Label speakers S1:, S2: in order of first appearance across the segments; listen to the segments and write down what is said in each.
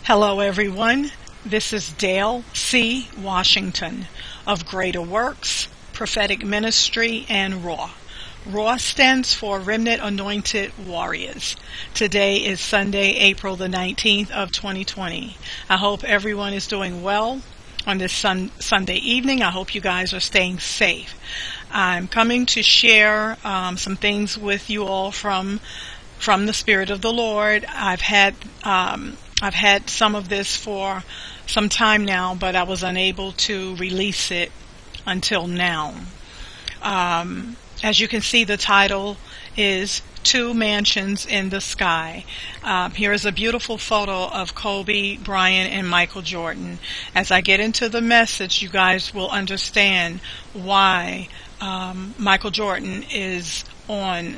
S1: Hello everyone, this is Dale C. Washington of Greater Works, Prophetic Ministry, and RAW. RAW stands for Remnant Anointed Warriors. Today is Sunday, April the 19th of 2020. I hope everyone is doing well on this Sunday evening. I hope you guys are staying safe. I'm coming to share some things with you all from the Spirit of the Lord. I've had some of this for some time now, but I was unable to release it until now. As you can see, the title is Two Mansions in the Sky. Here is a beautiful photo of Kobe Bryant and Michael Jordan. As I get into the message, you guys will understand why Michael Jordan is on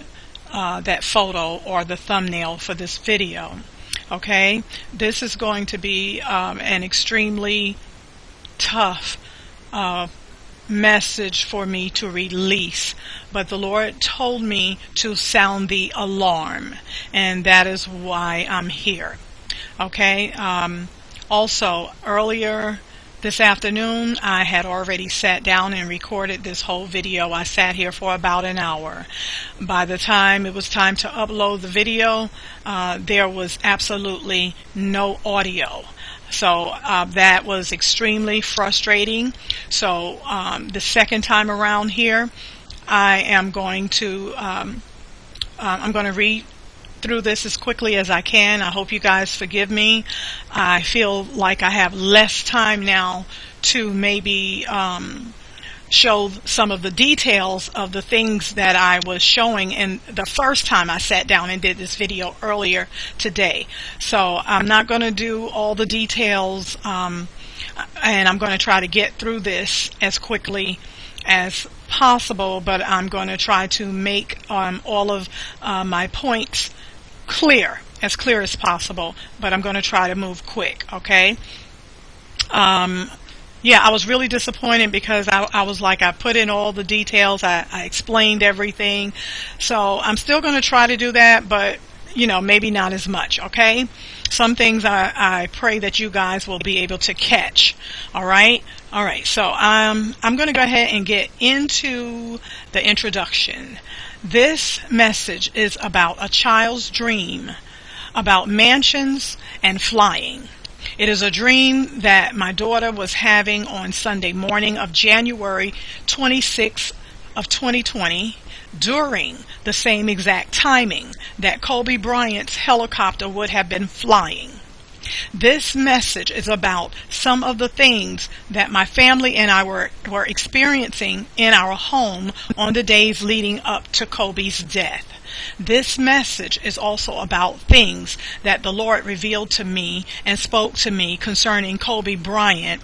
S1: that photo or the thumbnail for this video. Okay, this is going to be an extremely tough message for me to release, but the Lord told me to sound the alarm, and that is why I'm here. Okay, also earlier this afternoon I had already sat down and recorded this whole video. I sat here for about an hour. By the time it was time to upload the video, there was absolutely no audio. So that was extremely frustrating. So the second time around here, I am going to read through this as quickly as I can. I hope you guys forgive me. I feel like I have less time now to maybe show some of the details of the things that I was showing in the first time I sat down and did this video earlier today. So I'm not going to do all the details, and I'm going to try to get through this as quickly as possible, but I'm going to try to make all of my points clear as possible, but I'm going to try to move quick. Okay. Yeah, I was really disappointed because I was like, I put in all the details, I explained everything. So I'm still going to try to do that, but maybe not as much. Okay, some things I pray that you guys will be able to catch. All right. So I'm going to go ahead and get into the introduction. This message is about a child's dream, about mansions and flying. It is a dream that my daughter was having on Sunday morning of January 26th of 2020 during the same exact timing that Kobe Bryant's helicopter would have been flying. This message is about some of the things that my family and I were experiencing in our home on the days leading up to Kobe's death. This message is also about things that the Lord revealed to me and spoke to me concerning Kobe Bryant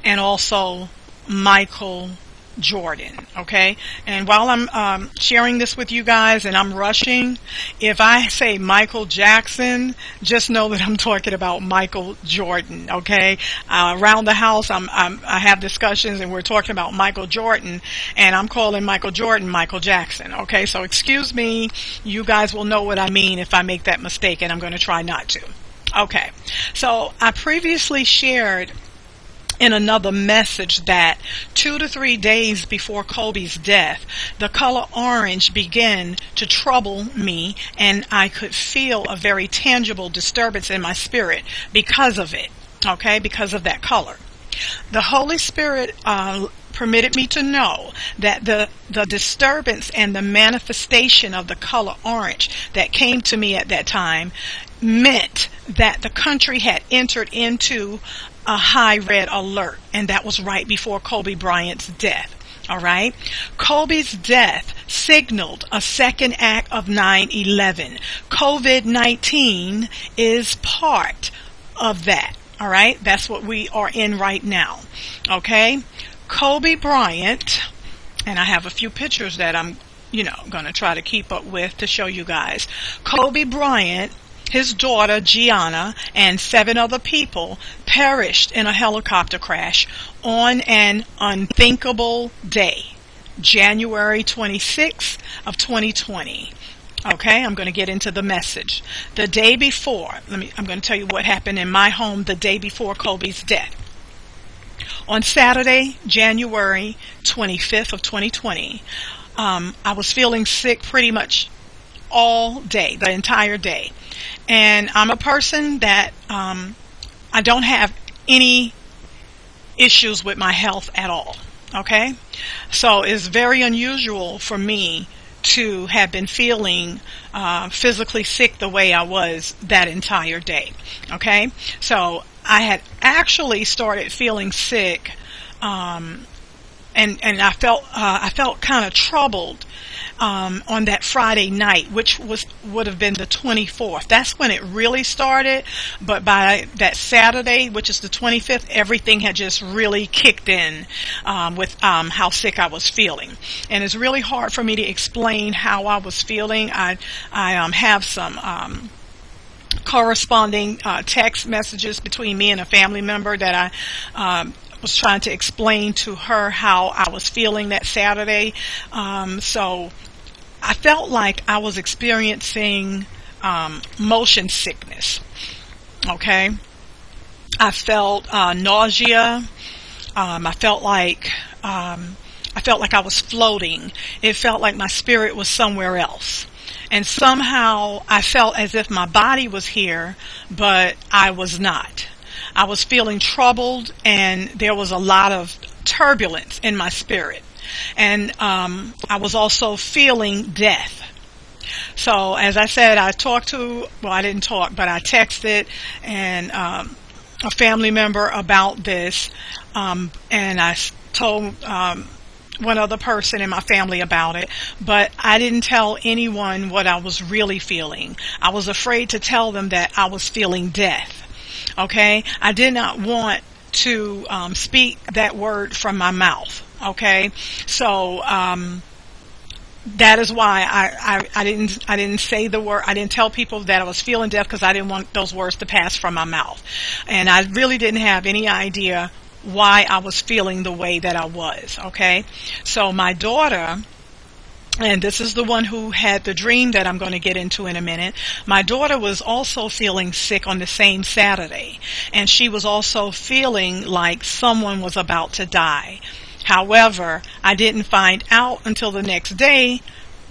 S1: and also Michael Jordan. Okay, and while I'm sharing this with you guys and I'm rushing, if I say Michael Jackson, just know that I'm talking about Michael Jordan. Okay, around the house I have discussions and we're talking about Michael Jordan, and I'm calling Michael Jordan Michael Jackson. Okay, so excuse me, you guys will know what I mean if I make that mistake, and I'm going to try not to. Okay, so I previously shared in another message that 2 to 3 days before Kobe's death, the color orange began to trouble me, and I could feel a very tangible disturbance in my spirit because of it. Okay, because of that color. The Holy Spirit permitted me to know that the disturbance and the manifestation of the color orange that came to me at that time meant that the country had entered into a high red alert, and that was right before Kobe Bryant's death. All right, Kobe's death signaled a second act of 9/11. COVID-19 is part of that. All right, that's what we are in right now. Okay, Kobe Bryant, and I have a few pictures that I'm going to try to keep up with to show you guys. Kobe Bryant, his daughter Gianna, and 7 other people perished in a helicopter crash on an unthinkable day, January 26th of 2020. Okay, I'm going to get into the message. The day before, I'm going to tell you what happened in my home the day before Kobe's death. On Saturday, January 25th of 2020, I was feeling sick pretty much all day, the entire day. And I'm a person that I don't have any issues with my health at all. Okay, so it's very unusual for me to have been feeling physically sick the way I was that entire day. Okay, so I had actually started feeling sick, and I felt kind of troubled on that Friday night, which would have been the 24th. That's when it really started. But by that Saturday, which is the 25th, everything had just really kicked in with how sick I was feeling. And it's really hard for me to explain how I was feeling. I have some corresponding text messages between me and a family member that I was trying to explain to her how I was feeling that Saturday. So I felt like I was experiencing motion sickness. Okay, I felt nausea. I felt like I was floating. It felt like my spirit was somewhere else. And somehow I felt as if my body was here, but I was not. I was feeling troubled, and there was a lot of turbulence in my spirit. And I was also feeling death. So as I said, I didn't talk, but I texted and a family member about this, and I told one other person in my family about it, but I didn't tell anyone what I was really feeling. I was afraid to tell them that I was feeling death. Okay, I did not want to speak that word from my mouth. Okay, so that is why I didn't say the word. I didn't tell people that I was feeling death, because I didn't want those words to pass from my mouth, and I really didn't have any idea why I was feeling the way that I was. Okay, so my daughter, and this is the one who had the dream that I'm going to get into in a minute. My daughter was also feeling sick on the same Saturday, and she was also feeling like someone was about to die. However, I didn't find out until the next day,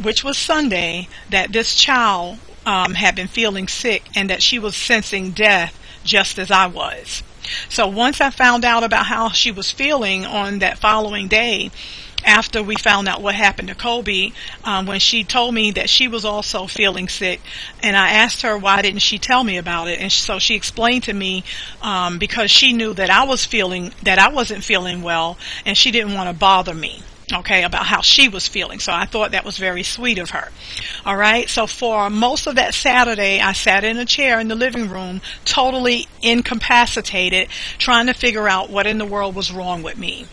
S1: which was Sunday, that this child had been feeling sick and that she was sensing death just as I was. So once I found out about how she was feeling on that following day, after we found out what happened to Kobe, when she told me that she was also feeling sick, and I asked her why didn't she tell me about it, and so she explained to me because she knew that I wasn't feeling well, and she didn't want to bother me. Okay, about how she was feeling. So I thought that was very sweet of her. All right, so for most of that Saturday, I sat in a chair in the living room, totally incapacitated, trying to figure out what in the world was wrong with me.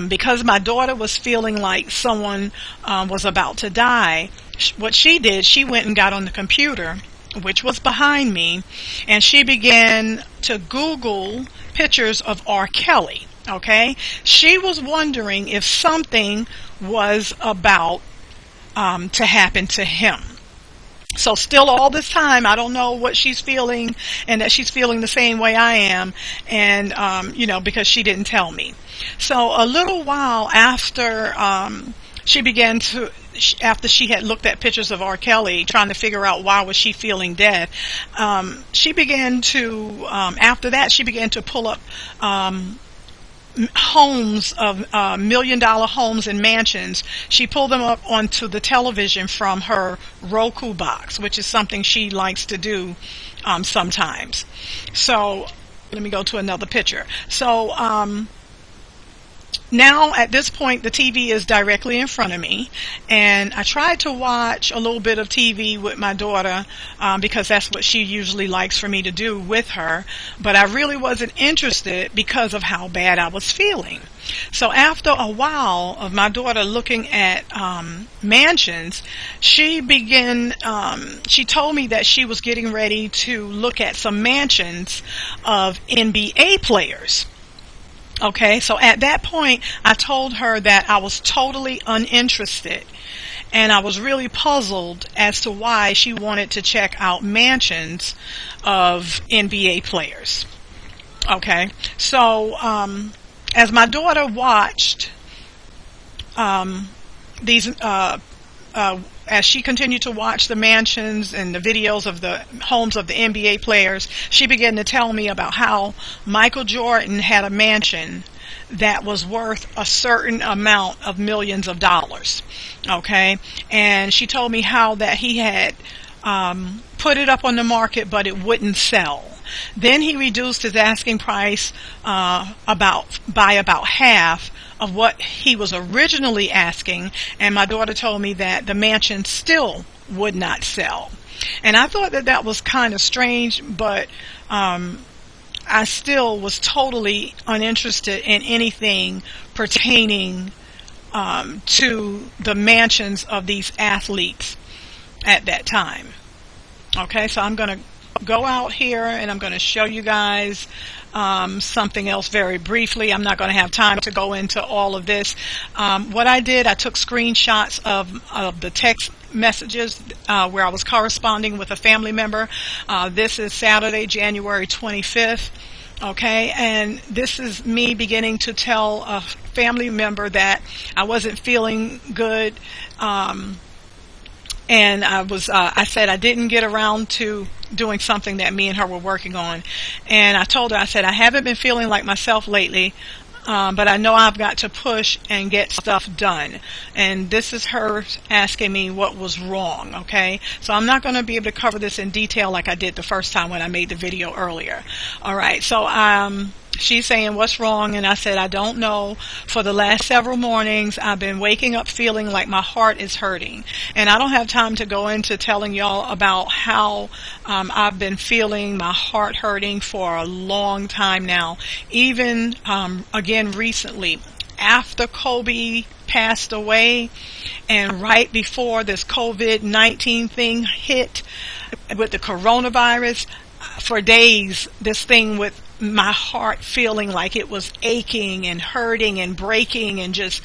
S1: Because my daughter was feeling like someone was about to die, what she did, she went and got on the computer, which was behind me, and she began to Google pictures of R. Kelly. Okay, she was wondering if something was about to happen to him. So still all this time, I don't know what she's feeling, and that she's feeling the same way I am, and because she didn't tell me. So a little while after after she had looked at pictures of R. Kelly, trying to figure out why was she feeling death, she began to after that she began to pull up homes of $1 million homes and mansions. She pulled them up onto the television from her Roku box, which is something she likes to do sometimes. So let me go to another picture. So now at this point the TV is directly in front of me, and I tried to watch a little bit of TV with my daughter because that's what she usually likes for me to do with her, but I really wasn't interested because of how bad I was feeling. So after a while of my daughter looking at mansions, she told me that she was getting ready to look at some mansions of NBA players. Okay, so at that point, I told her that I was totally uninterested and I was really puzzled as to why she wanted to check out mansions of NBA players. Okay, so as my daughter watched these as she continued to watch the mansions and the videos of the homes of the NBA players, she began to tell me about how Michael Jordan had a mansion that was worth a certain amount of millions of dollars. Okay, and she told me how that he had put it up on the market, but it wouldn't sell. Then he reduced his asking price by about half of what he was originally asking, and my daughter told me that the mansion still would not sell. And I thought that that was kind of strange, but I still was totally uninterested in anything pertaining to the mansions of these athletes at that time. Okay, so I'm going to go out here and I'm going to show you guys something else very briefly. I'm not going to have time to go into all of this. What I did, I took screenshots of the text messages where I was corresponding with a family member. This is Saturday, January 25th. Okay, and this is me beginning to tell a family member that I wasn't feeling good, and I said I didn't get around to doing something that me and her were working on. And I told her, I said, I haven't been feeling like myself lately, but I know I've got to push and get stuff done. And this is her asking me what was wrong, okay? So I'm not going to be able to cover this in detail like I did the first time when I made the video earlier. All right, so she's saying, what's wrong? And I said, I don't know. For the last several mornings, I've been waking up feeling like my heart is hurting. And I don't have time to go into telling y'all about how I've been feeling my heart hurting for a long time now. Even, again, recently, after Kobe passed away and right before this COVID-19 thing hit with the coronavirus, for days, this thing with my heart feeling like it was aching and hurting and breaking and just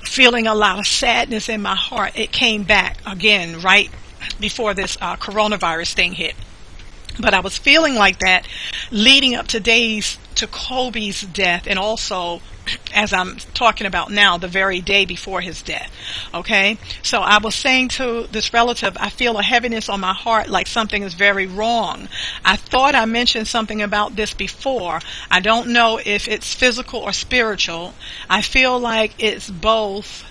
S1: feeling a lot of sadness in my heart, it came back again right before this coronavirus thing hit. But I was feeling like that leading up to days to Kobe's death, and also, as I'm talking about now, the very day before his death. Okay, so I was saying to this relative, I feel a heaviness on my heart, like something is very wrong. I thought I mentioned something about this before. I don't know if it's physical or spiritual. I feel like it's both.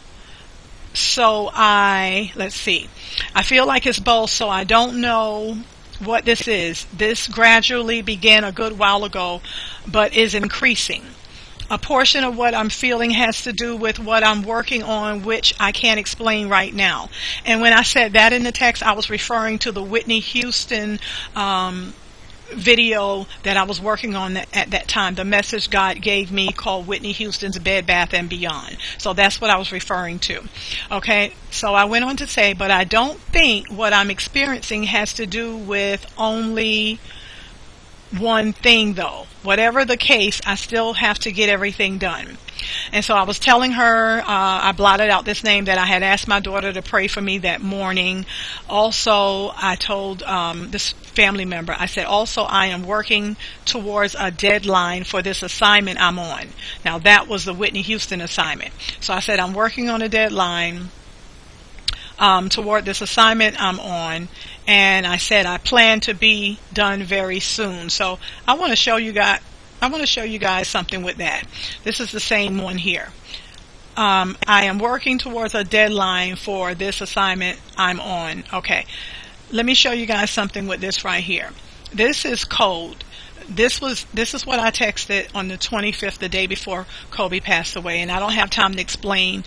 S1: So let's see. I feel like it's both, so I don't know what this is. This gradually began a good while ago, but is increasing. A portion of what I'm feeling has to do with what I'm working on, which I can't explain right now. And when I said that in the text, I was referring to the Whitney Houston video that I was working on at that time, the message God gave me called Whitney Houston's Bed, Bath, and Beyond. So that's what I was referring to. Okay, so I went on to say, but I don't think what I'm experiencing has to do with only one thing though. Whatever the case, I still have to get everything done. And so I was telling her, I blotted out this name that I had asked my daughter to pray for me that morning. Also, I told this family member, I said, also I am working towards a deadline for this assignment I'm on. Now that was the Whitney Houston assignment. So I said, I'm working on a deadline toward this assignment I'm on, and I said I plan to be done very soon. So I want to show you guys something with that. This is the same one here. I am working towards a deadline for this assignment I'm on. Okay, let me show you guys something with this right here. This is code. This is what I texted on the 25th, the day before Kobe passed away, and I don't have time to explain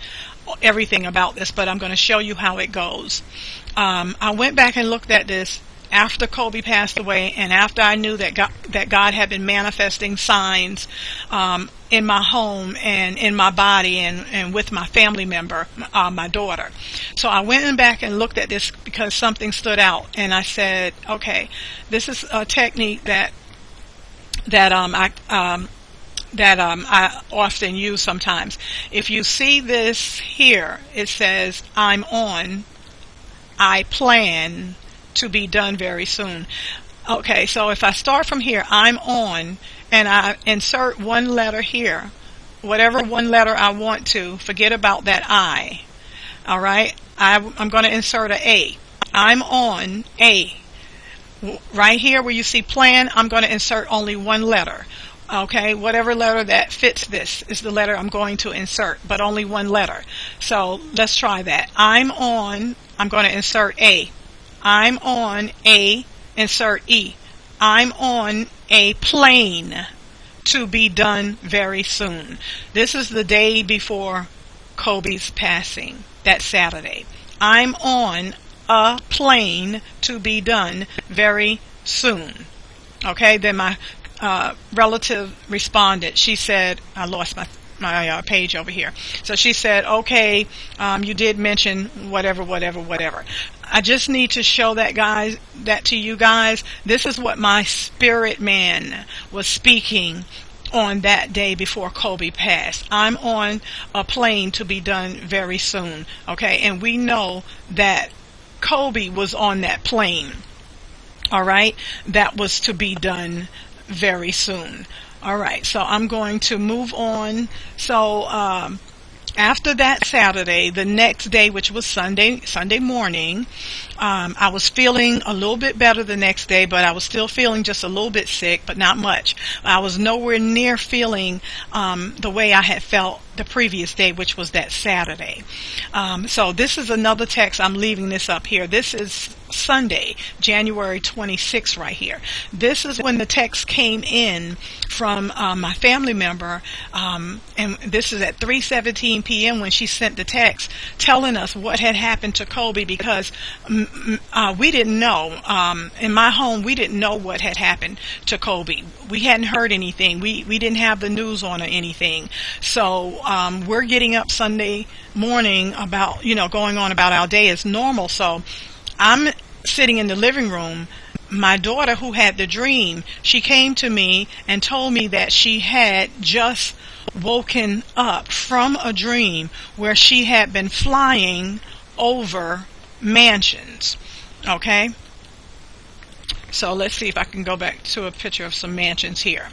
S1: everything about this, but I'm going to show you how it goes. I went back and looked at this after Kobe passed away, and after I knew that God had been manifesting signs in my home and in my body and with my family member, my daughter. So I went back and looked at this because something stood out, and I said, okay, this is a technique that that I often use sometimes. If you see this here, it says, I'm on, I plan to be done very soon. Okay, so if I start from here, I'm on, and I insert one letter here, whatever one letter I want to, forget about that I. All right, I'm going to insert a A. I'm on A. Right here where you see plan, I'm going to insert only one letter. Okay, whatever letter that fits this is the letter I'm going to insert, but only one letter. So let's try that. I'm on, I'm going to insert A. I'm on A, insert E. I'm on a plane to be done very soon. This is the day before Kobe's passing, that Saturday. I'm on a plane to be done very soon. Okay, then my relative responded. She said, I lost my page over here. So she said, okay, you did mention whatever. I just need to show that to you guys. This is what my spirit man was speaking on that day before Kobe passed. I'm on a plane to be done very soon. Okay, and we know that Kobe was on that plane. All right, that was to be done very soon. All right, so I'm going to move on. So after that Saturday, the next day, which was Sunday morning, I was feeling a little bit better the next day, but I was still feeling just a little bit sick, but not much. I was nowhere near feeling the way I had felt the previous day, which was that Saturday. So this is another text. I'm leaving this up here. This is Sunday, January 26th right here. This is when the text came in from my family member, and this is at 3:17 p.m. when she sent the text telling us what had happened to Kobe, because we didn't know. In my home, we didn't know what had happened to Kobe. We hadn't heard anything. We didn't have the news on or anything. So we're getting up Sunday morning about, going on about our day as normal. So I'm sitting in the living room. My daughter, who had the dream, she came to me and told me that she had just woken up from a dream where she had been flying over mansions. Okay, so let's see if I can go back to a picture of some mansions here.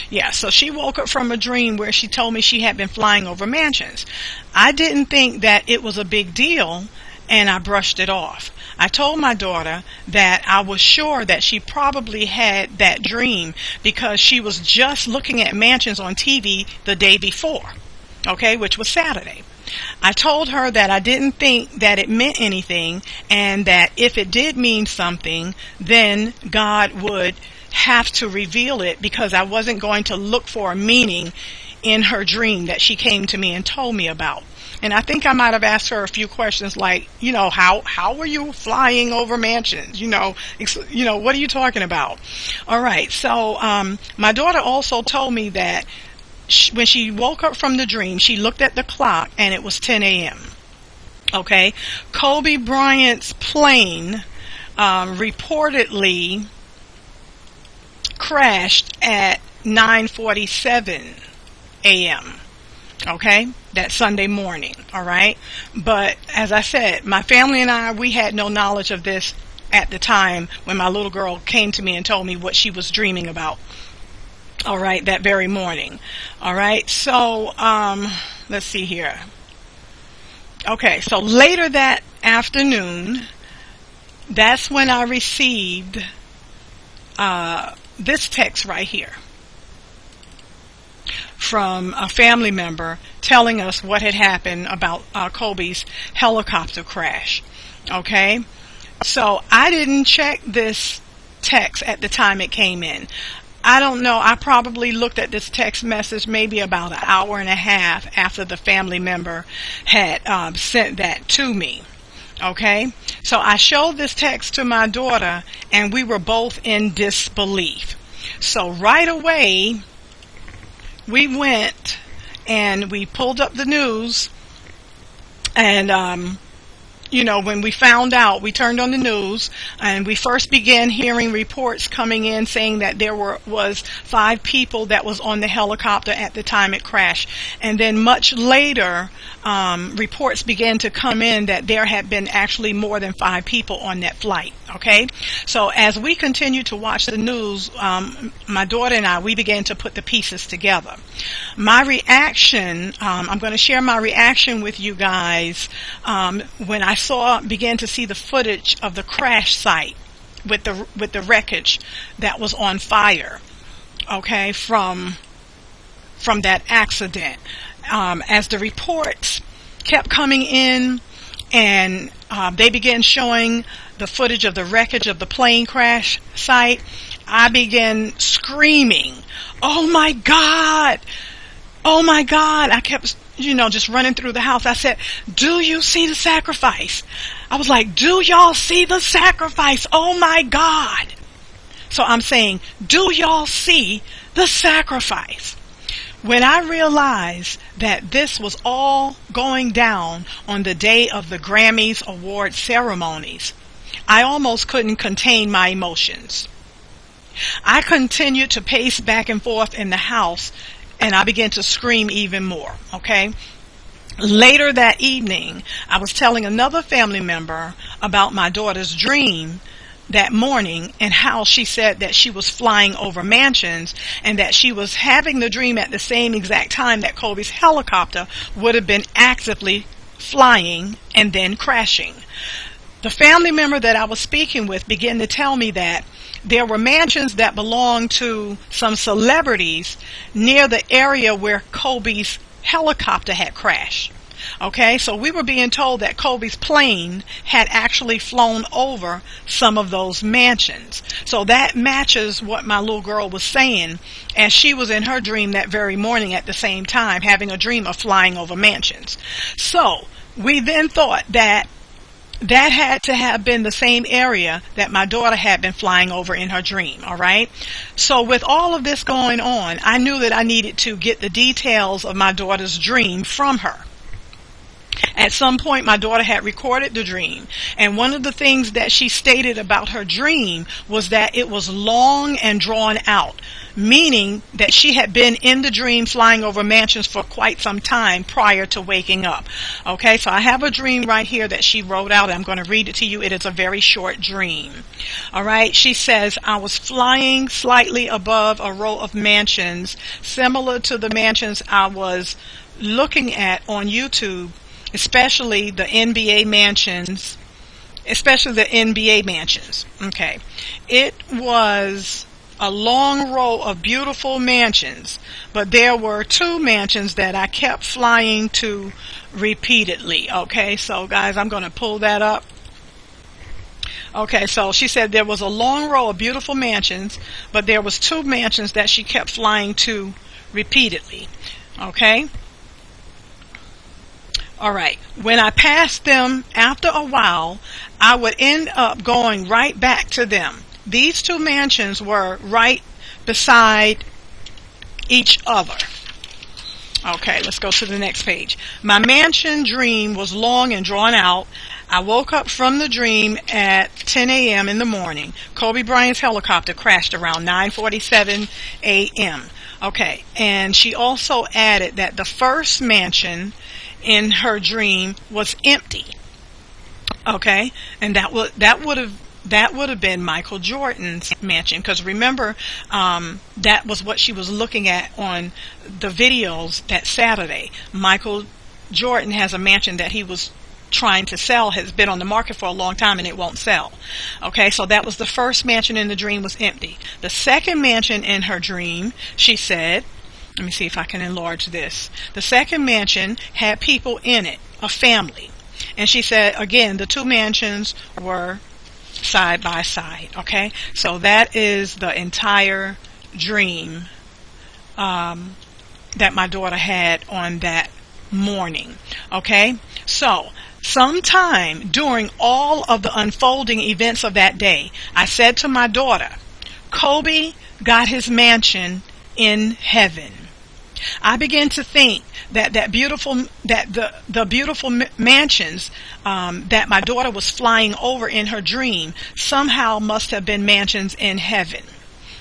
S1: Yeah, so she woke up from a dream where she told me she had been flying over mansions. I didn't think that it was a big deal, and I brushed it off. I told my daughter that I was sure that she probably had that dream because she was just looking at mansions on TV the day before, okay, which was Saturday. I told her that I didn't think that it meant anything, and that if it did mean something, then God would have to reveal it, because I wasn't going to look for a meaning in her dream that she came to me and told me about. And I think I might have asked her a few questions like, how were you flying over mansions? What are you talking about? All right. So my daughter also told me that when she woke up from the dream, she looked at the clock and it was 10 a.m. Okay. Kobe Bryant's plane reportedly crashed at 9:47 a.m. Okay, that Sunday morning. All right, but as I said, my family and I, we had no knowledge of this at the time when my little girl came to me and told me what she was dreaming about. All right, that very morning. All right, so let's see here. Okay, so later that afternoon, that's when I received this text right here from a family member telling us what had happened about Kobe's helicopter crash. Okay, so I didn't check this text at the time it came in. I don't know, I probably looked at this text message maybe about an hour and a half after the family member had sent that to me. Okay, so I showed this text to my daughter and we were both in disbelief. So right away we went and we pulled up the news, and when we found out, we turned on the news and we first began hearing reports coming in saying that there was 5 people that was on the helicopter at the time it crashed. And then much later, reports began to come in that there had been actually more than 5 people on that flight. Okay, so as we continued to watch the news, my daughter and I, we began to put the pieces together. My reaction, I'm going to share my reaction with you guys when I began to see the footage of the crash site with the wreckage that was on fire. Okay, from that accident, as the reports kept coming in, and they began showing the footage of the wreckage of the plane crash site, I began screaming, "Oh my God! Oh my God!" I kept, just running through the house. I said, "Do you see the sacrifice?" I was like, "Do y'all see the sacrifice? Oh my God!" So I'm saying, "Do y'all see the sacrifice?" When I realized that this was all going down on the day of the Grammys award ceremonies, I almost couldn't contain my emotions. I continued to pace back and forth in the house, and I began to scream even more, okay? Later that evening, I was telling another family member about my daughter's dream that morning, and how she said that she was flying over mansions and that she was having the dream at the same exact time that Kobe's helicopter would have been actively flying and then crashing. The family member that I was speaking with began to tell me that there were mansions that belonged to some celebrities near the area where Kobe's helicopter had crashed. Okay, so we were being told that Kobe's plane had actually flown over some of those mansions. So that matches what my little girl was saying, as she was in her dream that very morning at the same time, having a dream of flying over mansions. So we then thought that had to have been the same area that my daughter had been flying over in her dream, all right? So with all of this going on, I knew that I needed to get the details of my daughter's dream from her. At some point, my daughter had recorded the dream, and one of the things that she stated about her dream was that it was long and drawn out, meaning that she had been in the dream flying over mansions for quite some time prior to waking up. Okay, so I have a dream right here that she wrote out. I'm going to read it to you. It is a very short dream. All right, she says, "I was flying slightly above a row of mansions similar to the mansions I was looking at on YouTube, especially the NBA mansions, Okay. It was a long row of beautiful mansions, but there were 2 mansions that I kept flying to repeatedly." Okay, so guys, I'm going to pull that up. Okay, so she said there was a long row of beautiful mansions, but there was 2 mansions that she kept flying to repeatedly. Okay. All right. When I passed them, after a while, I would end up going right back to them. These 2 mansions were right beside each other. Okay, let's go to the next page. My mansion dream was long and drawn out. I woke up from the dream at 10 a.m. in the morning. Kobe Bryant's helicopter crashed around 9:47 a.m. Okay, and she also added that the first mansion in her dream was empty. Okay, and that would have been Michael Jordan's mansion, because remember, that was what she was looking at on the videos that Saturday. Michael Jordan has a mansion that he was trying to sell, has been on the market for a long time, and it won't sell. Okay, so that was the first mansion in the dream was empty. The second mansion in her dream, she said, let me see if I can enlarge this. The second mansion had people in it, a family. And she said, again, the 2 mansions were side by side. Okay, so that is the entire dream that my daughter had on that morning. Okay, so sometime during all of the unfolding events of that day, I said to my daughter, "Kobe got his mansion in heaven." I began to think that the beautiful mansions that my daughter was flying over in her dream somehow must have been mansions in heaven.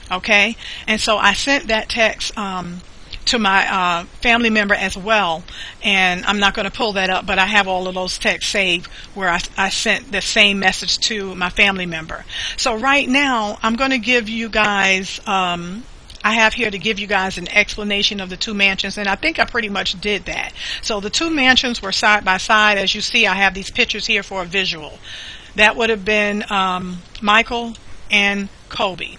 S1: Okay, and so I sent that text to my family member as well, and I'm not going to pull that up, but I have all of those texts saved where I sent the same message to my family member. So right now I'm going to give you guys I have here to give you guys an explanation of the two mansions, and I think I pretty much did that. So the two mansions were side by side. As you see, I have these pictures here for a visual. That would have been Michael and Kobe.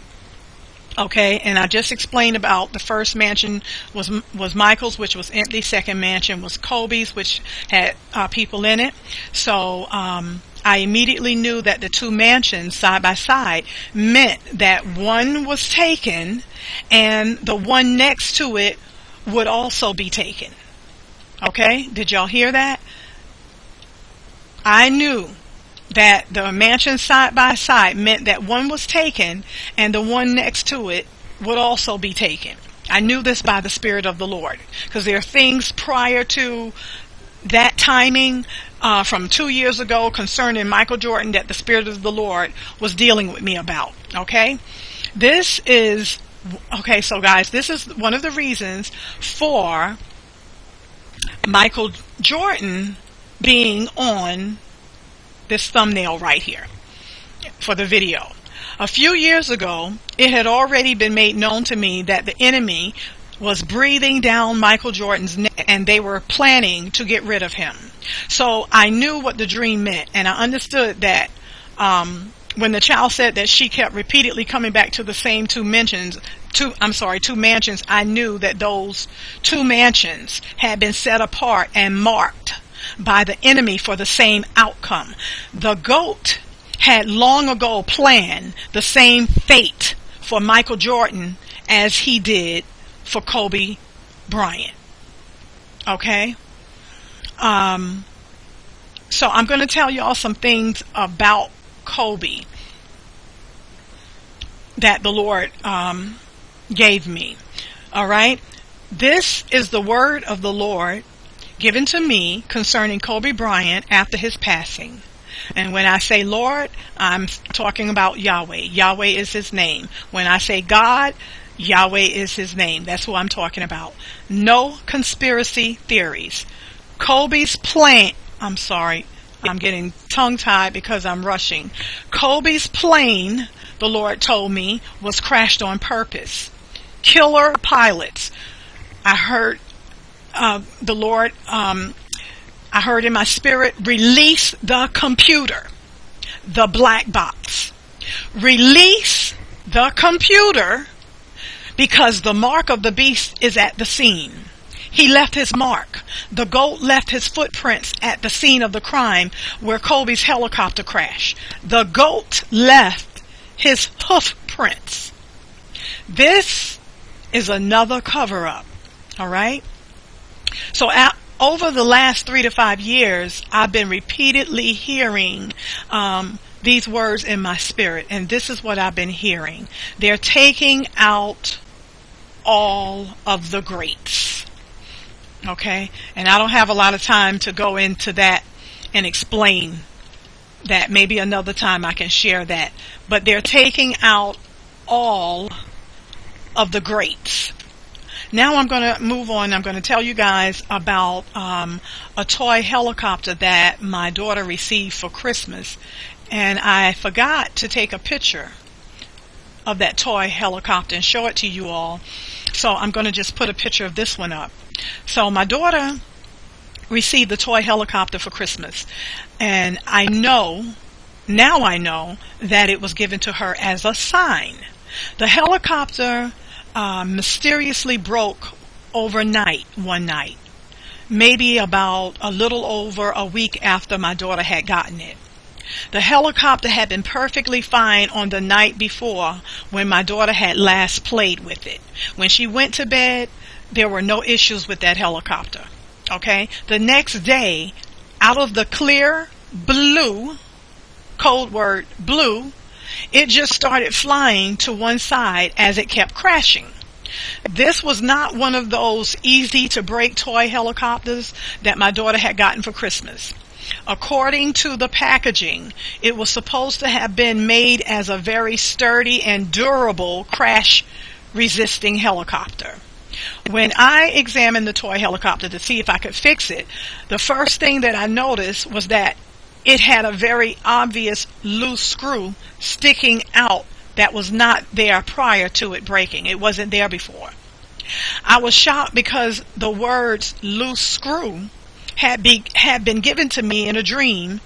S1: Okay, and I just explained about the first mansion was Michael's, which was empty. Second mansion was Kobe's, which had people in it. So I immediately knew that the two mansions side by side meant that one was taken and the one next to it would also be taken. Okay, did y'all hear that? I knew that the mansion side by side meant that one was taken and the one next to it would also be taken. I knew this by the Spirit of the Lord, because there are things prior to that timing from 2 years ago concerning Michael Jordan that the Spirit of the Lord was dealing with me about. Okay, so guys, this is one of the reasons for Michael Jordan being on this thumbnail right here for the video. A few years ago, it had already been made known to me that the enemy was breathing down Michael Jordan's neck and they were planning to get rid of him. So I knew what the dream meant, and I understood that when the child said that she kept repeatedly coming back to the same two mansions, I knew that those two mansions had been set apart and marked by the enemy for the same outcome. The GOAT had long ago planned the same fate for Michael Jordan as he did for Kobe Bryant. Okay? So I'm going to tell y'all some things about Kobe that the Lord gave me. Alright? This is the word of the Lord given to me concerning Kobe Bryant after his passing. And when I say Lord, I'm talking about Yahweh. Yahweh is his name. When I say God, Yahweh is his name. That's who I'm talking about. No conspiracy theories. Kobe's plane, I'm sorry, I'm getting tongue-tied because I'm rushing. Kobe's plane, the Lord told me, was crashed on purpose. Killer pilots. I heard the Lord, I heard in my spirit, release the computer, the black box. Release the computer, because the mark of the beast is at the scene. He left his mark. The GOAT left his footprints at the scene of the crime where Kobe's helicopter crashed. The GOAT left his hoof prints. This is another cover-up. All right? So over the last 3 to 5 years, I've been repeatedly hearing these words in my spirit, and this is what I've been hearing. They're taking out all of the greats. Okay? And I don't have a lot of time to go into that and explain that. Maybe another time I can share that. But they're taking out all of the greats. Now I'm going to move on. I'm going to tell you guys about a toy helicopter that my daughter received for Christmas. And I forgot to take a picture of that toy helicopter and show it to you all. So I'm going to just put a picture of this one up. So my daughter received the toy helicopter for Christmas. And now I know that it was given to her as a sign. The helicopter mysteriously broke overnight one night, maybe about a little over a week after my daughter had gotten it. The helicopter had been perfectly fine on the night before when my daughter had last played with it. When she went to bed, there were no issues with that helicopter. Okay? The next day, out of the clear blue, code word blue, it just started flying to one side as it kept crashing. This was not one of those easy to break toy helicopters that my daughter had gotten for Christmas. According to the packaging, it was supposed to have been made as a very sturdy and durable crash resisting helicopter. When I examined the toy helicopter to see if I could fix it, the first thing that I noticed was that it had a very obvious loose screw sticking out that was not there prior to it breaking. It wasn't there before. I was shocked because the words loose screw had been given to me in a dream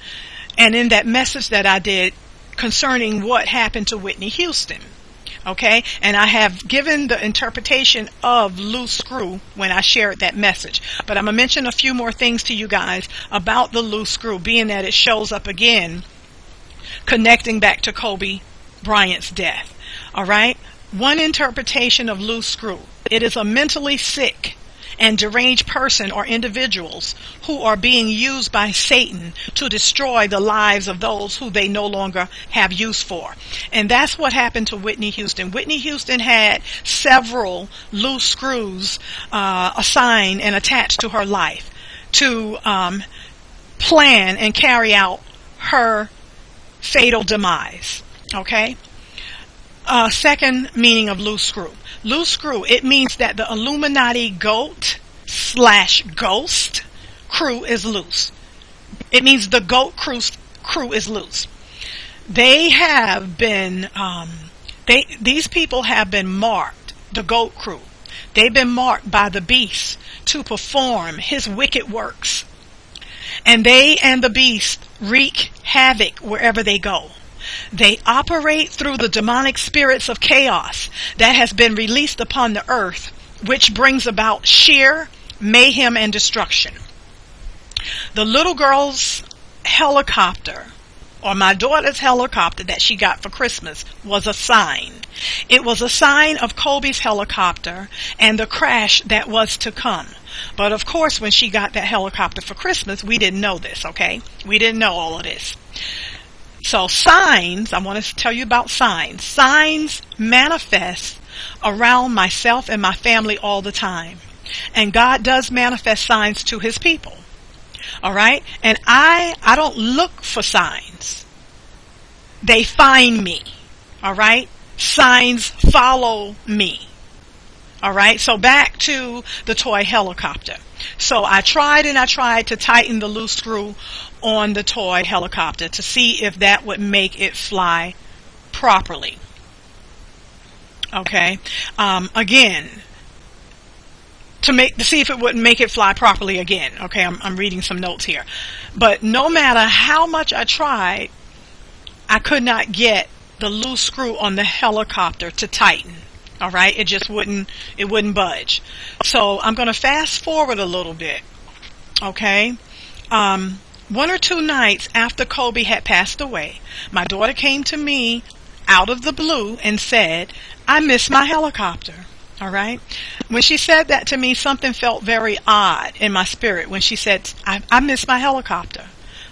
S1: and in that message that I did concerning what happened to Whitney Houston. Okay, and I have given the interpretation of loose screw when I shared that message. But I'm going to mention a few more things to you guys about the loose screw, being that it shows up again, connecting back to Kobe Bryant's death. All right, one interpretation of loose screw: it is a mentally sick and deranged person or individuals who are being used by Satan to destroy the lives of those who they no longer have use for. And that's what happened to Whitney Houston. Whitney Houston had several loose screws assigned and attached to her life to plan and carry out her fatal demise. Okay? Second meaning of loose screw. Loose screw, it means that the Illuminati goat / ghost crew is loose. It means the goat crew is loose. They have been, these people have been marked, the goat crew. They've been marked by the beast to perform his wicked works. And they and the beast wreak havoc wherever they go. They operate through the demonic spirits of chaos that has been released upon the earth, which brings about sheer mayhem and destruction. The little girl's helicopter, or my daughter's helicopter that she got for Christmas, was a sign. It was a sign of Kobe's helicopter and the crash that was to come. But of course, when she got that helicopter for Christmas, we didn't know this, okay? We didn't know all of this. So signs, I want to tell you about signs. Signs manifest around myself and my family all the time. And God does manifest signs to his people. All right? And I don't look for signs. They find me. All right? Signs follow me. All right? So back to the toy helicopter. So I tried to tighten the loose screw on the toy helicopter to see if that would make it fly properly. Okay. Again, to see if it wouldn't make it fly properly again. Okay, I'm reading some notes here. But no matter how much I tried, I could not get the loose screw on the helicopter to tighten. All right, it just wouldn't budge. So I'm going to fast forward a little bit. Okay. 1 or 2 nights after Kobe had passed away, my daughter came to me out of the blue and said, "I miss my helicopter." All right. When she said that to me, something felt very odd in my spirit when she said, I miss my helicopter.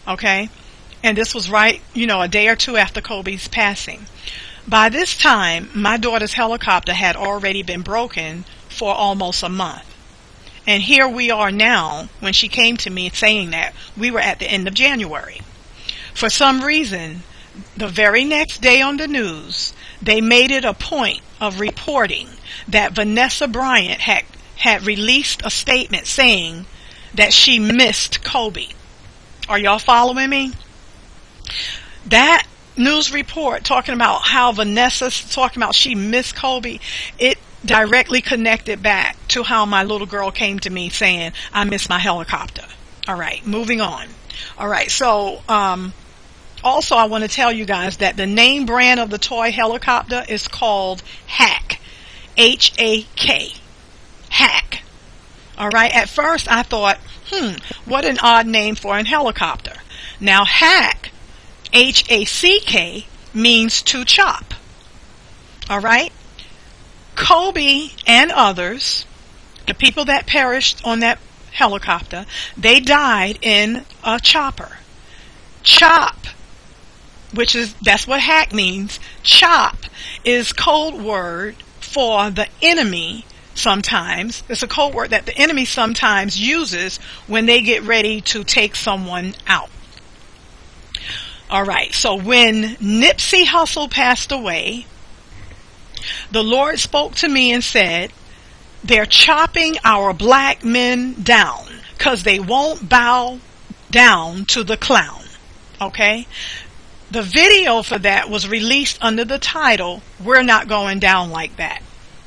S1: Okay. And this was right, a day or 2 after Kobe's passing. By this time, my daughter's helicopter had already been broken for almost a month. And here we are now, when she came to me saying that, we were at the end of January. For some reason, the very next day on the news, they made it a point of reporting that Vanessa Bryant had released a statement saying that she missed Kobe. Are y'all following me? That news report talking about how Vanessa's talking about she missed Kobe, it directly connected back to how my little girl came to me saying, "I miss my helicopter." All right, moving on. All right, so also I want to tell you guys that the name brand of the toy helicopter is called HAK. H-A-K. HAK. All right, at first I thought, what an odd name for a helicopter. Now HAK, H-A-C-K, means to chop. All right. Kobe and others, the people that perished on that helicopter, they died in a chopper. Chop, that's what HAK means. Chop is code word for the enemy sometimes. It's a code word that the enemy sometimes uses when they get ready to take someone out. Alright, so when Nipsey Hussle passed away, the Lord spoke to me and said, they're chopping our black men down because they won't bow down to the clown. Okay? The video for that was released under the title, We're Not Going Down Like That.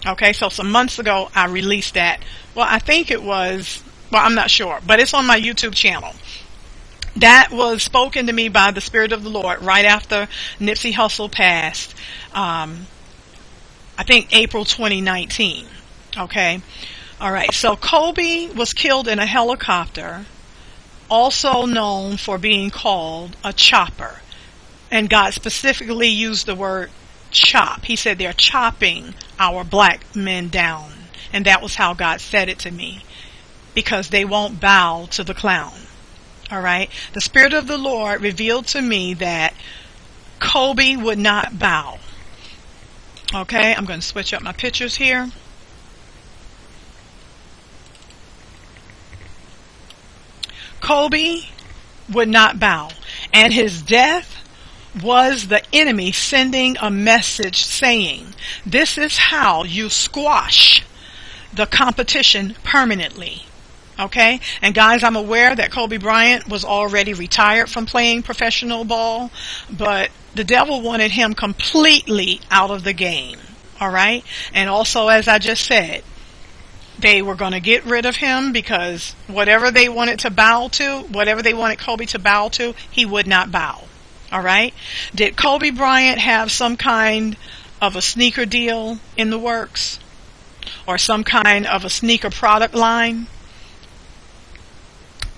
S1: Okay, so some months ago I released that. Well, I think it was, well, I'm not sure, but it's on my YouTube channel. That was spoken to me by the Spirit of the Lord right after Nipsey Hussle passed. I think April 2019. Okay. Alright, so Kobe was killed in a helicopter, also known for being called a chopper. And God specifically used the word chop. He said they're chopping our black men down. And that was how God said it to me. Because they won't bow to the clown. Alright? The Spirit of the Lord revealed to me that Kobe would not bow. Okay, I'm going to switch up my pictures here. Kobe would not bow. And his death was the enemy sending a message saying, this is how you squash the competition permanently. Okay? And guys, I'm aware that Kobe Bryant was already retired from playing professional ball, but the devil wanted him completely out of the game. Alright? And also, as I just said, they were going to get rid of him because whatever they wanted to bow to, whatever they wanted Kobe to bow to, he would not bow. Alright? Did Kobe Bryant have some kind of a sneaker deal in the works? Or some kind of a sneaker product line?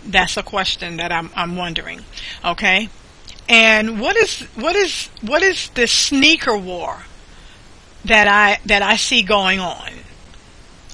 S1: That's a question that I'm wondering. Okay? And what is this sneaker war that I see going on?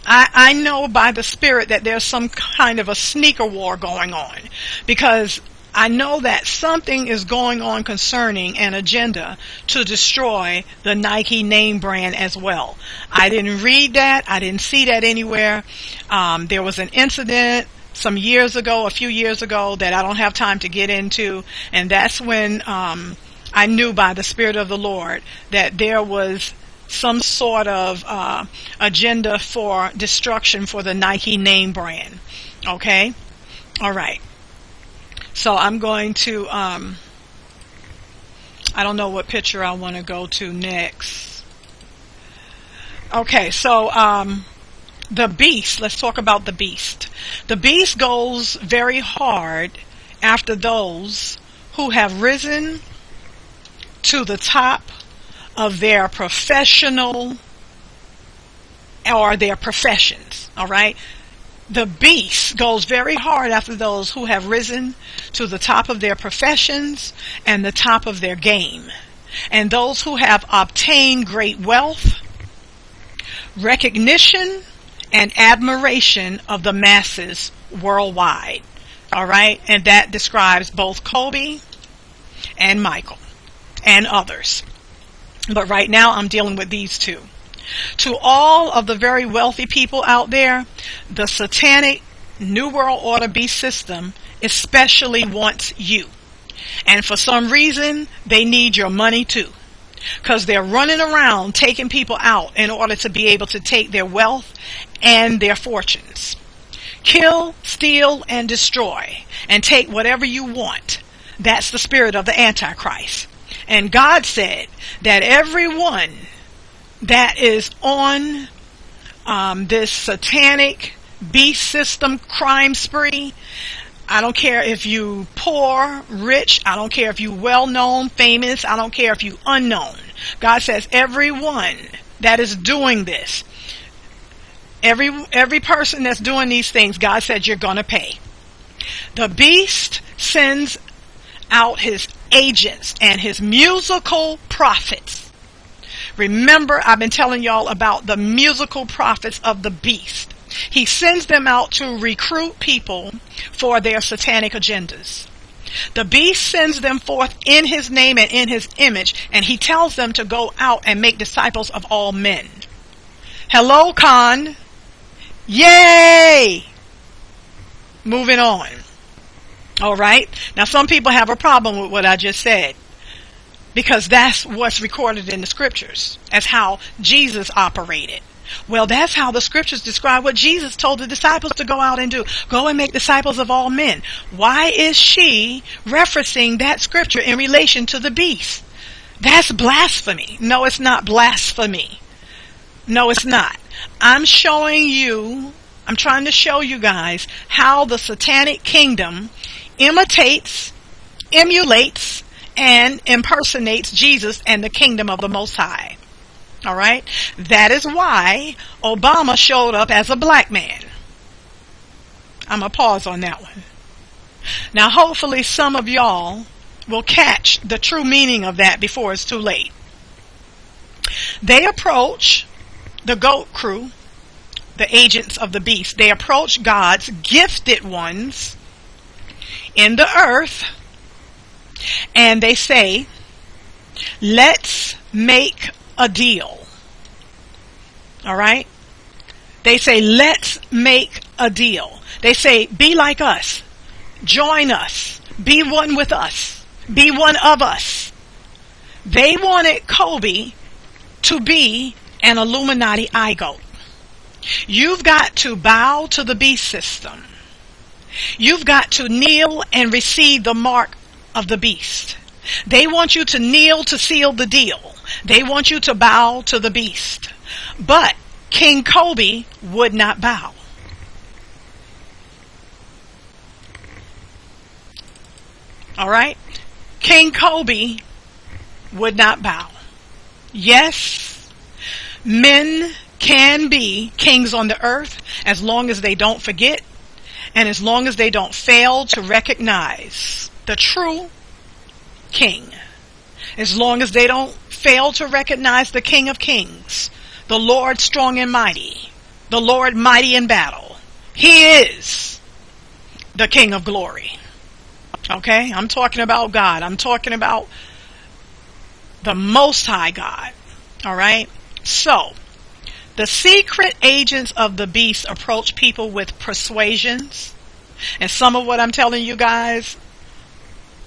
S1: I know by the Spirit that there's some kind of a sneaker war going on, because I know that something is going on concerning an agenda to destroy the Nike name brand as well. I didn't read that. I didn't see that anywhere. There was an incident some years ago, a few years ago, that I don't have time to get into, and that's when I knew by the Spirit of the Lord that there was some sort of agenda for destruction for the Nike name brand. Okay? Alright. So I'm going to, I don't know what picture I want to go to next. Okay, so the beast, let's talk about the beast. The beast goes very hard after those who have risen to the top of their professional or their professions. Alright? The beast goes very hard after those who have risen to the top of their professions and the top of their game. And those who have obtained great wealth, recognition, and admiration of the masses worldwide. Alright? And that describes both Kobe and Michael and others. But right now I'm dealing with these two. To all of the very wealthy people out there, the satanic New World Order beast system especially wants you. And for some reason, they need your money too. Because they're running around taking people out in order to be able to take their wealth and their fortunes. Kill, steal, and destroy, and take whatever you want. That's the spirit of the Antichrist. And God said that everyone that is on this satanic beast system crime spree, I don't care if you poor, rich, I don't care if you well-known, famous, I don't care if you unknown. God says everyone that is doing this, every person that's doing these things, God said you're going to pay. The beast sends out his agents and his musical prophets. Remember, I've been telling y'all about the musical prophets of the beast. He sends them out to recruit people for their satanic agendas. The beast sends them forth in his name and in his image, and he tells them to go out and make disciples of all men. Hello, Khan. Yay! Moving on. All right. Now, some people have a problem with what I just said, because that's what's recorded in the scriptures as how Jesus operated. Well, that's how the scriptures describe what Jesus told the disciples to go out and do. Go and make disciples of all men. Why is she referencing that scripture in relation to the beast? That's blasphemy. No, it's not blasphemy. No, it's not. I'm trying to show you guys how the satanic kingdom imitates, emulates, and impersonates Jesus and the kingdom of the Most High. All right? That is why Obama showed up as a black man. I'm going to pause on that one. Now, hopefully some of y'all will catch the true meaning of that before it's too late. They approach the goat crew, the agents of the beast. They approach God's gifted ones in the earth, and they say, let's make a deal. All right? They say, let's make a deal. They say, be like us. Join us. Be one with us. Be one of us. They wanted Kobe to be an Illuminati eye-goat. You've got to bow to the beast system. You've got to kneel and receive the mark of the beast. They want you to kneel to seal the deal. They want you to bow to the beast. But King Kobe would not bow. All right? King Kobe would not bow. Yes, men can be kings on the earth as long as they don't forget and as long as they don't fail to recognize the true king. As long as they don't fail to recognize the King of Kings, the Lord strong and mighty, the Lord mighty in battle. He is the King of glory. Okay? I'm talking about God. I'm talking about the Most High God. All right? So, the secret agents of the beast approach people with persuasions. And some of what I'm telling you guys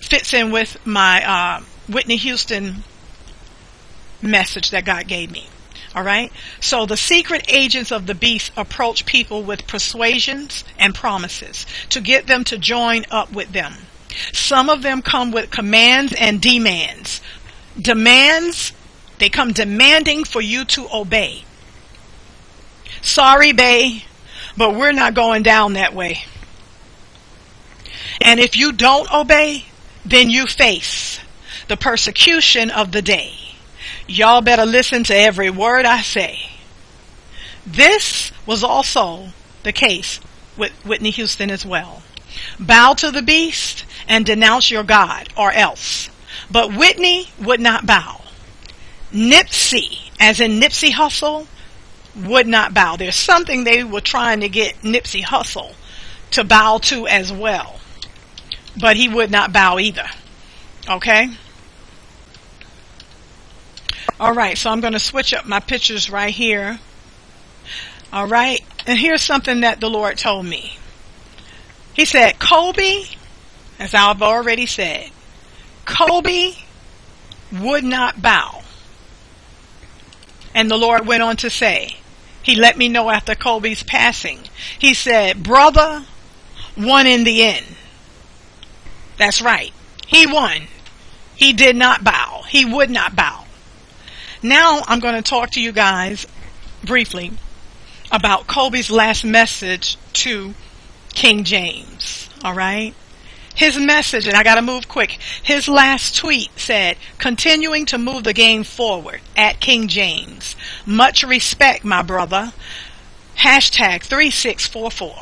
S1: fits in with my Whitney Houston message that God gave me. All right? So the secret agents of the beast approach people with persuasions and promises to get them to join up with them. Some of them come with commands and demands. Demands, they come demanding for you to obey. Sorry, bae, but we're not going down that way. And if you don't obey, then you face the persecution of the day. Y'all better listen to every word I say. This was also the case with Whitney Houston as well. Bow to the beast and denounce your God, or else. But Whitney would not bow. Nipsey, as in Nipsey Hussle, would not bow. There's something they were trying to get Nipsey Hussle to bow to as well. But he would not bow either. Okay? Alright, so I'm going to switch up my pictures right here. Alright, and here's something that the Lord told me. He said, Kobe, as I've already said, Kobe would not bow. And the Lord went on to say, he let me know after Kobe's passing. He said, brother won in the end. That's right. He won. He did not bow. He would not bow. Now I'm going to talk to you guys briefly about Kobe's last message to King James. All right? His message, and I got to move quick. His last tweet said, continuing to move the game forward at King James. Much respect, my brother. Hashtag 3644.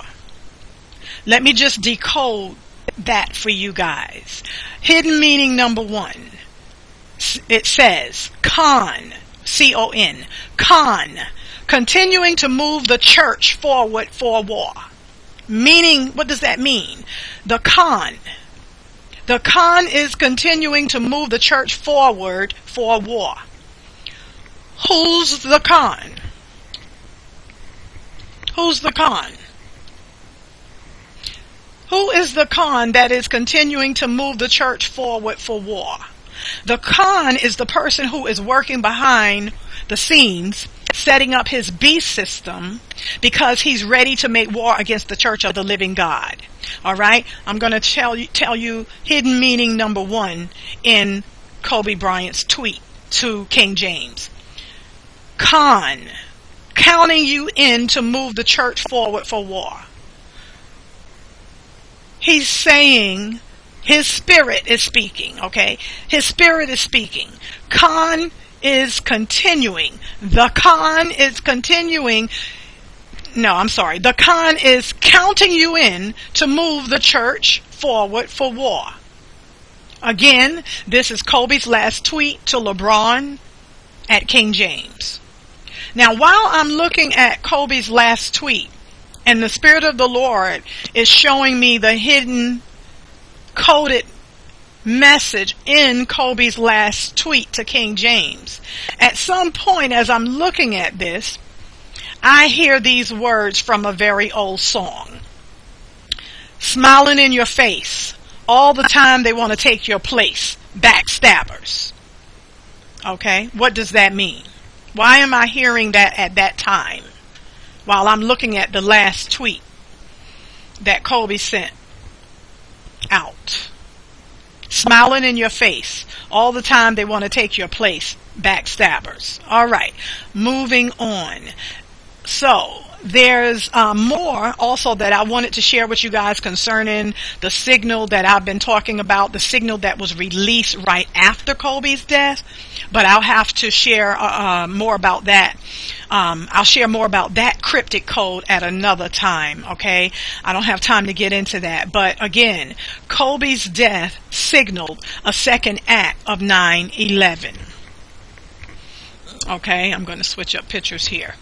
S1: Let me just decode that for you guys. Hidden meaning number one. It says, con, C-O-N, con, continuing to move the church forward for war. Meaning, what does that mean? The con is continuing to move the church forward for war. Who's the con? Who's the con? Who is the con that is continuing to move the church forward for war? The con is the person who is working behind the scenes, setting up his beast system because he's ready to make war against the church of the living God. All right? I'm going to tell you hidden meaning number 1 in Kobe Bryant's tweet to King James. Con, counting you in to move the church forward for war. He's saying his spirit is speaking, okay? His spirit is speaking. Con is continuing. The con is continuing. No, I'm sorry. The con is counting you in to move the church forward for war. Again, this is Kobe's last tweet to LeBron at King James. Now, while I'm looking at Kobe's last tweet, and the Spirit of the Lord is showing me the hidden coded message in Kobe's last tweet to King James, at some point as I'm looking at this, I hear these words from a very old song. Smiling in your face. All the time they want to take your place. Backstabbers. Okay, what does that mean? Why am I hearing that at that time? While I'm looking at the last tweet that Kobe sent out. Smiling in your face. All the time they want to take your place. Backstabbers. All right. Moving on. So, there's more also that I wanted to share with you guys concerning the signal that I've been talking about, the signal that was released right after Kobe's death. But I'll have to share more about that. I'll share more about that cryptic code at another time, okay? I don't have time to get into that. But again, Kobe's death signaled a second act of 9/11. Okay, I'm going to switch up pictures here.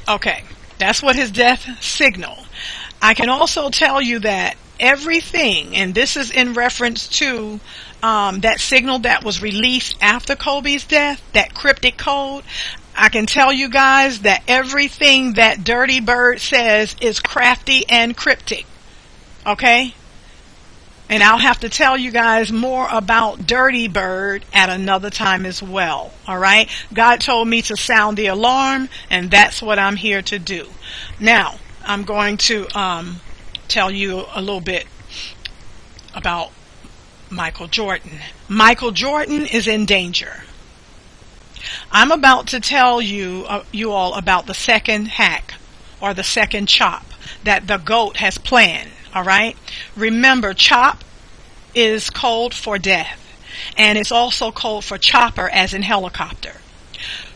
S1: Okay, that's what his death signaled. I can also tell you that everything, and this is in reference to that signal that was released after Kobe's death, that cryptic code, I can tell you guys that everything that Dirty Bird says is crafty and cryptic. Okay? And I'll have to tell you guys more about Dirty Bird at another time as well. Alright? God told me to sound the alarm, and that's what I'm here to do. Now, I'm going to tell you a little bit about Michael Jordan. Michael Jordan is in danger. I'm about to tell you all about the second hack, or the second chop, that the GOAT has planned. Alright? Remember, chop is code for death. And it's also code for chopper, as in helicopter.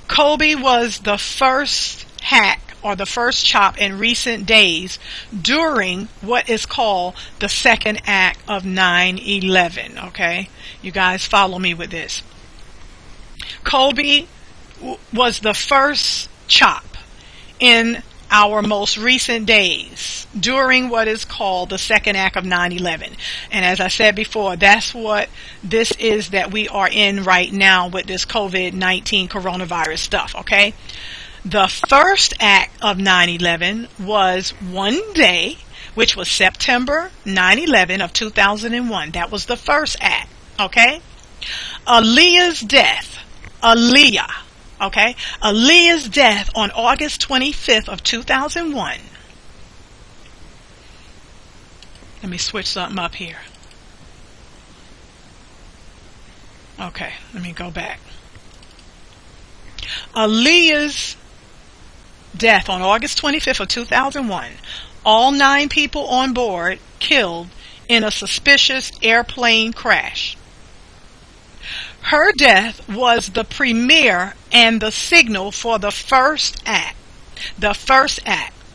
S1: Kobe was the first hack, or the first chop in recent days during what is called the second act of 9/11. Okay? You guys follow me with this. Kobe was the first chop in our most recent days during what is called the second act of 9/11. And as I said before, that's what this is that we are in right now with this COVID-19 coronavirus stuff, okay? The first act of 9/11 was one day, which was September 9/11 of 2001. That was the first act, okay? Aaliyah's death. Okay? Aaliyah's death on August 25th of 2001. Let me switch something up here. Okay, let me go back. Aaliyah's death on August 25th of 2001. All 9 people on board killed in a suspicious airplane crash. Her death was the premiere and the signal for the first act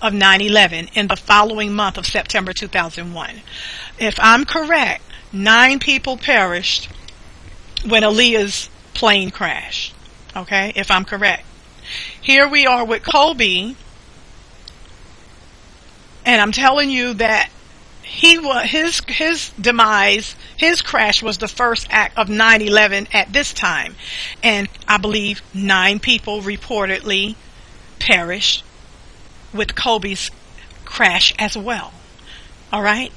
S1: of 9/11 in the following month of September 2001. If I'm correct, 9 people perished when Aaliyah's plane crashed. Okay, if I'm correct. Here we are with Kobe, and I'm telling you that his demise, his crash was the first act of 9/11 at this time, and I believe 9 people reportedly perished with Kobe's crash as well. All right?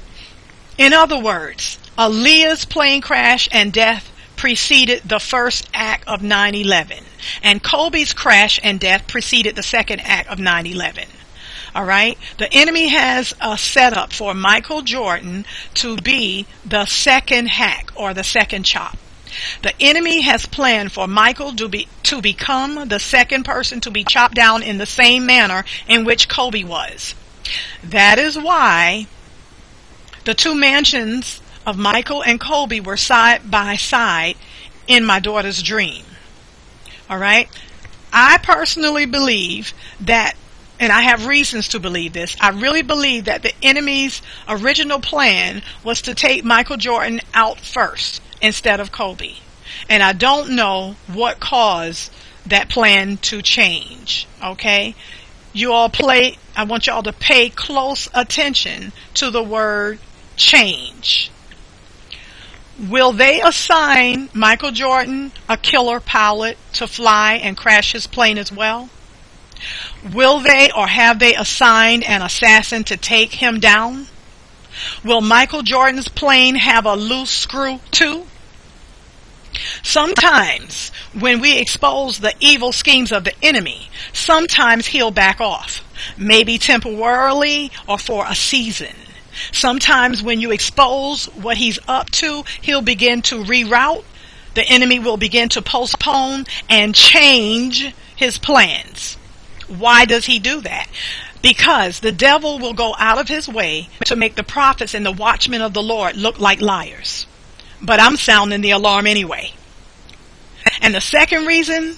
S1: In other words, Aaliyah's plane crash and death preceded the first act of 9/11, and Kobe's crash and death preceded the second act of 9/11. All right? The enemy has a setup for Michael Jordan to be the second hack or the second chop. The enemy has planned for Michael to become the second person to be chopped down in the same manner in which Kobe was. That is why the two mansions of Michael and Kobe were side by side in my daughter's dream. All right? I personally believe that, and I have reasons to believe this, I really believe that the enemy's original plan was to take Michael Jordan out first instead of Kobe. And I don't know what caused that plan to change. Okay? I want y'all to pay close attention to the word change. Will they assign Michael Jordan a killer pilot to fly and crash his plane as well? Will they or have they assigned an assassin to take him down? Will Michael Jordan's plane have a loose screw too? Sometimes when we expose the evil schemes of the enemy, sometimes he'll back off, maybe temporarily or for a season. Sometimes when you expose what he's up to, he'll begin to reroute. The enemy will begin to postpone and change his plans. Why does he do that? Because the devil will go out of his way to make the prophets and the watchmen of the Lord look like liars. But I'm sounding the alarm anyway. And the second reason,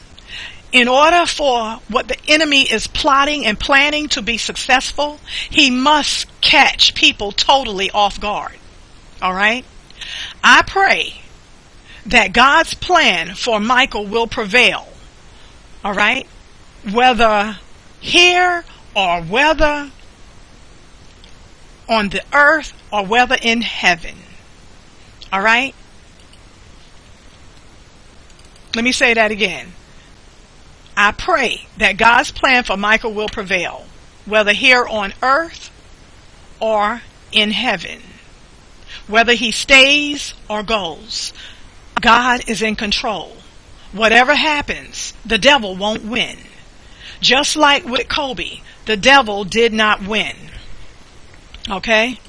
S1: in order for what the enemy is plotting and planning to be successful, he must catch people totally off guard. All right? I pray that God's plan for Michael will prevail. All right? Whether here or whether on the earth or whether in heaven. All right? Let me say that again. I pray that God's plan for Michael will prevail, whether here on earth or in heaven. Whether he stays or goes, God is in control. Whatever happens, the devil won't win. Just like with Kobe, the devil did not win. Okay?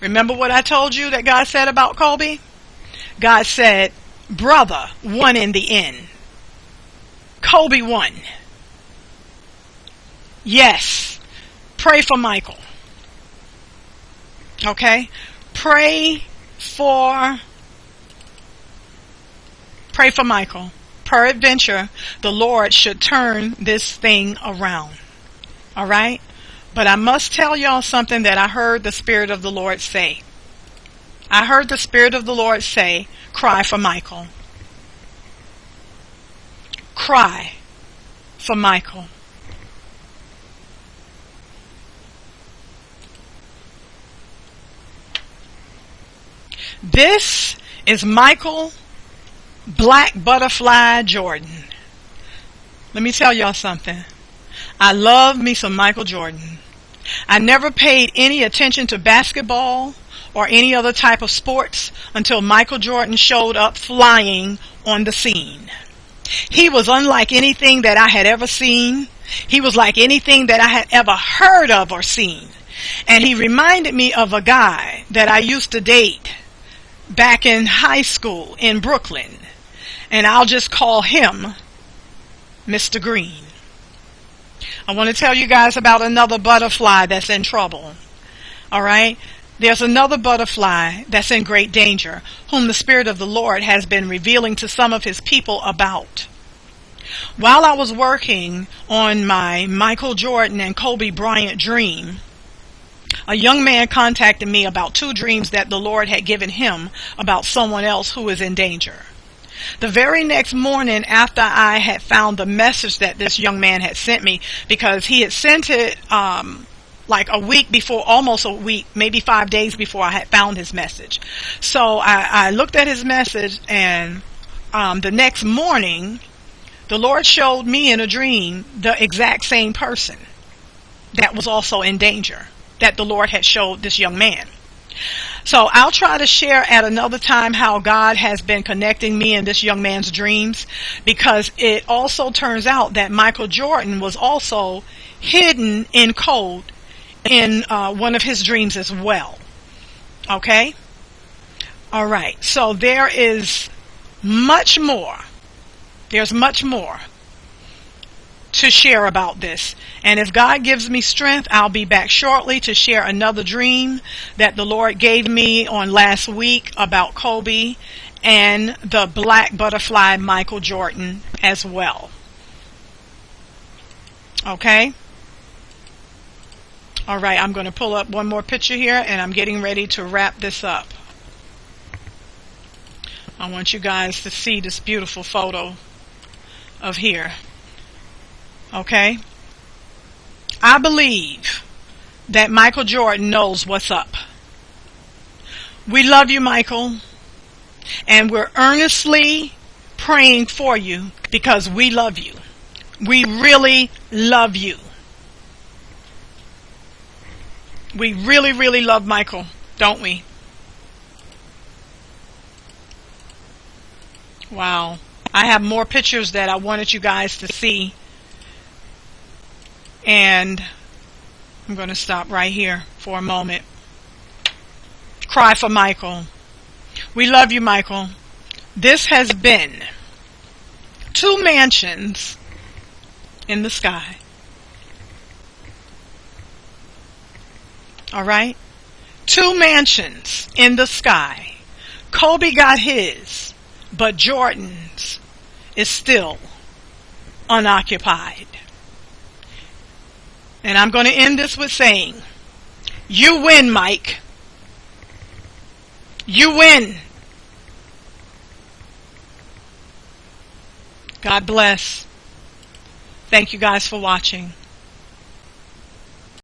S1: Remember what I told you that God said about Kobe? God said, brother won in the end. Kobe won. Yes. Pray for Michael. Okay? Pray for Michael. Peradventure, the Lord should turn this thing around. All right? But I must tell y'all something that I heard the Spirit of the Lord say. I heard the Spirit of the Lord say, cry for Michael. Cry for Michael. This is Michael Black Butterfly Jordan. Let me tell y'all something. I love me some Michael Jordan. I never paid any attention to basketball or any other type of sports until Michael Jordan showed up flying on the scene. He was unlike anything that I had ever seen. He was like anything that I had ever heard of or seen. And he reminded me of a guy that I used to date back in high school in Brooklyn. And I'll just call him Mr. Green. I want to tell you guys about another butterfly that's in trouble. All right? There's another butterfly that's in great danger, whom the Spirit of the Lord has been revealing to some of his people about. While I was working on my Michael Jordan and Kobe Bryant dream, a young man contacted me about 2 dreams that the Lord had given him about someone else who is in danger. The very next morning after I had found the message that this young man had sent me, because he had sent it like a week before, almost a week, maybe 5 days before I had found his message. So I looked at his message, and the next morning, the Lord showed me in a dream the exact same person that was also in danger that the Lord had showed this young man. So I'll try to share at another time how God has been connecting me in this young man's dreams, because it also turns out that Michael Jordan was also hidden in code in one of his dreams as well. Okay? All right. So there is much more. There's much more to share about this. And if God gives me strength, I'll be back shortly to share another dream that the Lord gave me on last week about Kobe and the black butterfly Michael Jordan as well. Okay? All right, I'm going to pull up one more picture here, and I'm getting ready to wrap this up. I want you guys to see this beautiful photo of here. Okay? I believe that Michael Jordan knows what's up. We love you, Michael, and we're earnestly praying for you because we love you. We really love you. We really, really love Michael, don't we? Wow. I have more pictures that I wanted you guys to see. And I'm going to stop right here for a moment. Cry for Michael. We love you, Michael. This has been 2 mansions in the sky. All right? 2 mansions in the sky. Kobe got his, but Jordan's is still unoccupied. And I'm going to end this with saying, you win, Mike. You win. God bless. Thank you guys for watching.